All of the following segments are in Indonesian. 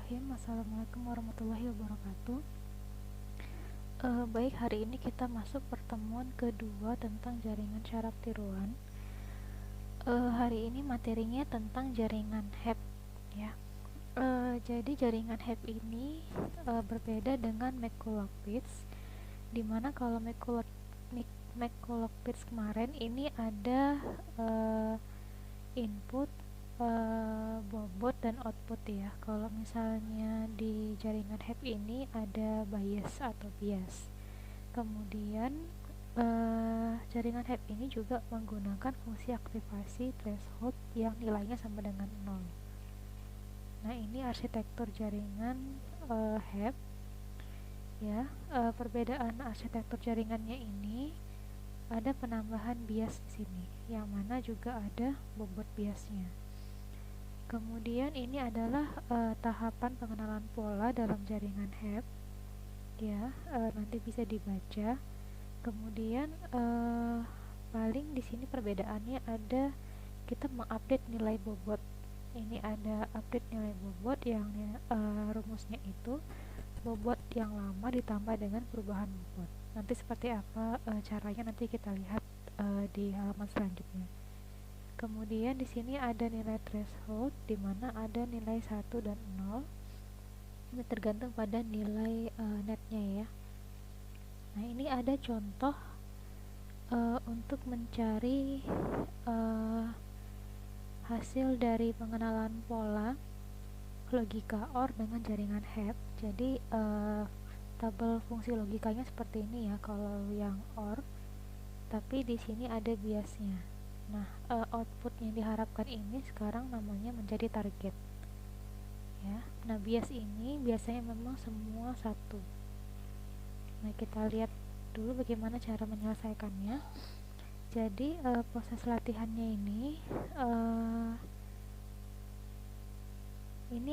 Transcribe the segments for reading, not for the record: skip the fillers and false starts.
Bismillahirrahmanirrahim. Assalamualaikum warahmatullahi wabarakatuh. Baik, hari ini kita masuk pertemuan kedua tentang jaringan syaraf tiruan. Hari ini materinya tentang jaringan HEP ya. Jadi jaringan HEP ini berbeda dengan McCulloch-Pitts, dimana kalau McCulloch-Pitts kemarin ini ada input, bobot dan output ya. Kalau misalnya di jaringan HEP ini ada bias atau bias. Kemudian jaringan HEP ini juga menggunakan fungsi aktivasi threshold yang nilainya sama dengan 0. Nah, ini arsitektur jaringan HEP ya. Perbedaan arsitektur jaringannya ini ada penambahan bias di sini, yang mana juga ada bobot biasnya. Kemudian ini adalah tahapan pengenalan pola dalam jaringan HEP ya, nanti bisa dibaca. Kemudian paling di sini perbedaannya ada kita mengupdate nilai bobot. Ini ada update nilai bobot yang rumusnya itu bobot yang lama ditambah dengan perubahan bobot. Nanti seperti apa caranya nanti kita lihat di halaman selanjutnya. Kemudian di sini ada nilai threshold di mana ada nilai 1 dan 0. Ini tergantung pada nilai netnya ya. Nah, ini ada contoh untuk mencari hasil dari pengenalan pola logika OR dengan jaringan HEP. Jadi tabel fungsi logikanya seperti ini ya kalau yang OR, tapi di sini ada biasnya. Nah, output yang diharapkan ini sekarang namanya menjadi target ya. Nah, bias ini biasanya memang semua satu. Nah, kita lihat dulu bagaimana cara menyelesaikannya. Jadi proses latihannya ini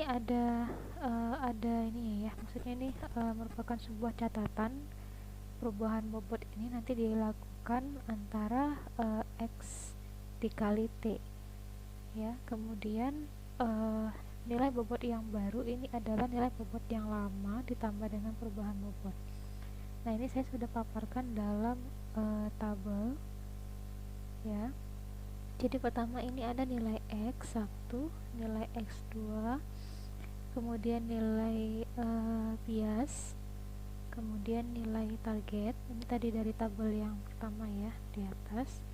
ada ini ya, maksudnya ini merupakan sebuah catatan. Perubahan bobot ini nanti dilakukan antara X dikali T ya. Kemudian nilai bobot yang baru ini adalah nilai bobot yang lama ditambah dengan perubahan bobot. Nah, ini saya sudah paparkan dalam tabel ya. Jadi pertama ini ada nilai X1, nilai X2, kemudian nilai bias, kemudian nilai target. Ini tadi dari tabel yang pertama ya di atas.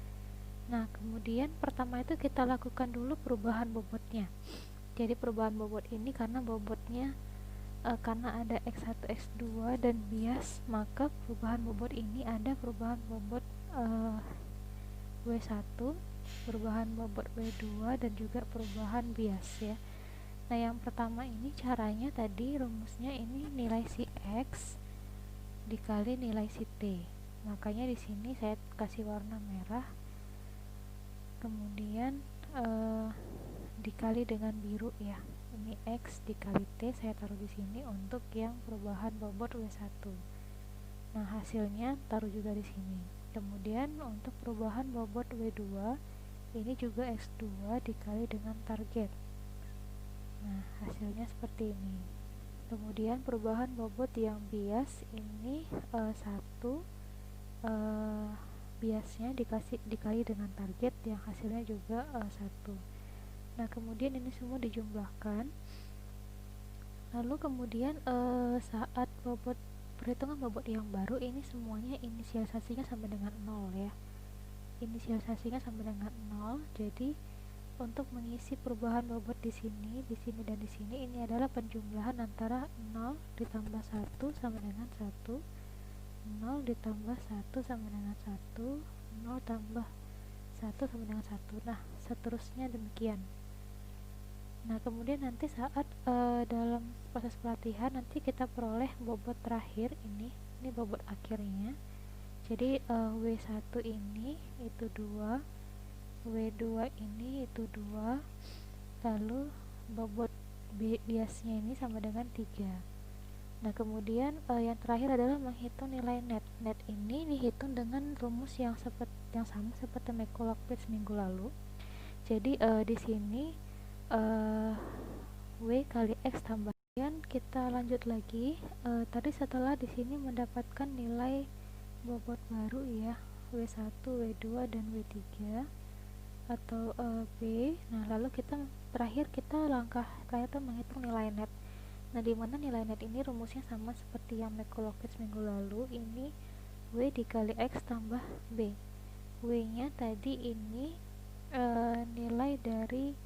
Nah, kemudian pertama itu kita lakukan dulu perubahan bobotnya. Jadi perubahan bobot ini karena bobotnya karena ada X1, X2 dan bias, maka perubahan bobot ini ada perubahan bobot W1, perubahan bobot W2 dan juga perubahan bias ya. Nah, yang pertama ini caranya tadi rumusnya ini nilai si X dikali nilai si T. Makanya di sini saya kasih warna merah. Kemudian dikali dengan biru ya. Ini X dikali T saya taruh di sini untuk yang perubahan bobot W1. Nah, hasilnya taruh juga di sini. Kemudian untuk perubahan bobot W2 ini juga X2 dikali dengan target. Nah, hasilnya seperti ini. Kemudian perubahan bobot yang bias ini 1 biasnya dikali dengan target yang hasilnya juga 1. Nah, kemudian ini semua dijumlahkan. Lalu kemudian saat perhitungan bobot yang baru ini semuanya inisialisasinya sama dengan 0 ya. Inisialisasinya sama dengan 0. Jadi untuk mengisi perubahan bobot di sini dan di sini, ini adalah penjumlahan antara 0 ditambah 1 sama dengan 1, 0 ditambah 1 sama dengan 1, 0 tambah 1 sama dengan 1. Nah, seterusnya demikian. Nah, kemudian nanti saat dalam proses pelatihan nanti kita peroleh bobot terakhir ini bobot akhirnya. Jadi W1 ini itu 2, W2 ini itu 2, lalu bobot biasnya ini sama dengan 3. Nah, kemudian yang terakhir adalah menghitung nilai net. Net ini dihitung dengan rumus yang sama seperti McCulloch-Pitts minggu lalu. Jadi di sini W kali X tambah Kemudian kita lanjut lagi. Tadi setelah di sini mendapatkan nilai bobot baru ya, W1, W2 dan W3 atau B. Nah, lalu langkah terakhir itu menghitung nilai net. Nah, di mana nilai net ini rumusnya sama seperti yang Macaulay minggu lalu. Ini W dikali X tambah B. W-nya tadi ini nilai dari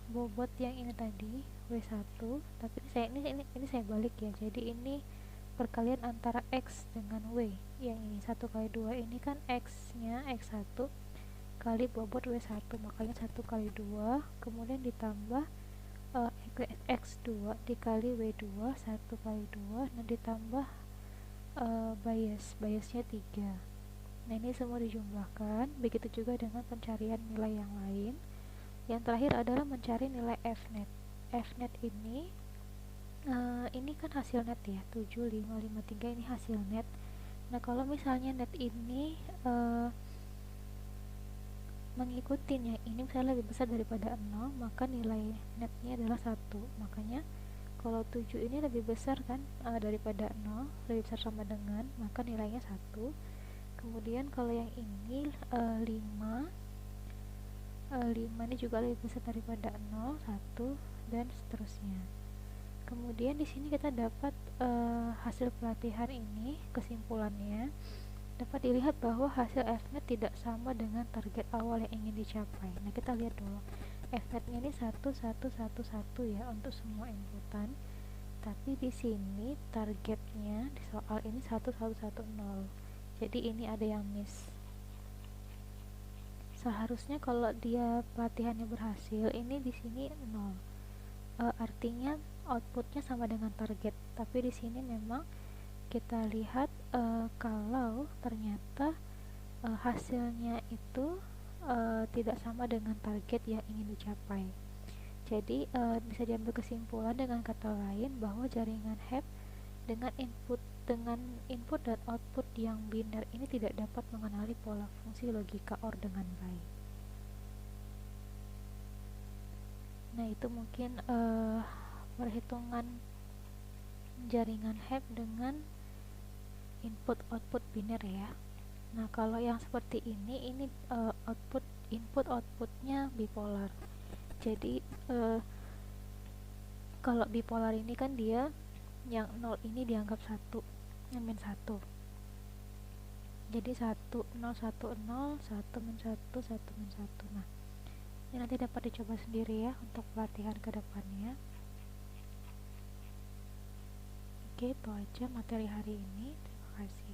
bobot yang ini tadi W1, tapi ini saya balik ya. Jadi ini perkalian antara X dengan W. Yang ini 1 kali 2 ini kan X-nya X1 kali bobot W1, makanya 1 kali 2, kemudian ditambah X2 dikali W2, 1 kali 2, nah ditambah biasnya 3. Nah, ini semua dijumlahkan. Begitu juga dengan pencarian nilai yang lain. Yang terakhir adalah mencari nilai Fnet. Fnet ini kan hasil net ya, 7553 ini hasil net. Nah, kalau misalnya net ini mengikuti yang ini misalnya lebih besar daripada 0, maka nilai netnya adalah 1. Makanya kalau 7 ini lebih besar kan daripada 0, lebih besar sama dengan, maka nilainya 1. Kemudian kalau yang ini 5 ini juga lebih besar daripada 0, 1 dan seterusnya. Kemudian di sini kita dapat hasil pelatihan ini, kesimpulannya dapat dilihat bahwa hasil Fnet tidak sama dengan target awal yang ingin dicapai. Nah, kita lihat dulu. Fnetnya ini 1111 ya untuk semua inputan. Tapi di sini targetnya di soal ini 1110. Jadi ini ada yang miss. Seharusnya kalau dia pelatihannya berhasil, ini di sini 0. Artinya outputnya sama dengan target. Tapi di sini memang kita lihat kalau ternyata hasilnya itu tidak sama dengan target yang ingin dicapai. Jadi bisa diambil kesimpulan dengan kata lain bahwa jaringan HEP dengan input dan output yang biner ini tidak dapat mengenali pola fungsi logika OR dengan baik. Nah, itu mungkin perhitungan jaringan HEP dengan input output biner ya. Nah, kalau yang seperti ini input outputnya bipolar. Jadi kalau bipolar ini kan dia yang 0 ini dianggap 1, yang min 1. Jadi 1 0 1 0, 1 min 1, 1 min 1. Nah, ini nanti dapat dicoba sendiri ya untuk pelatihan kedepannya. Oke, itu aja materi hari ini. Terima kasih.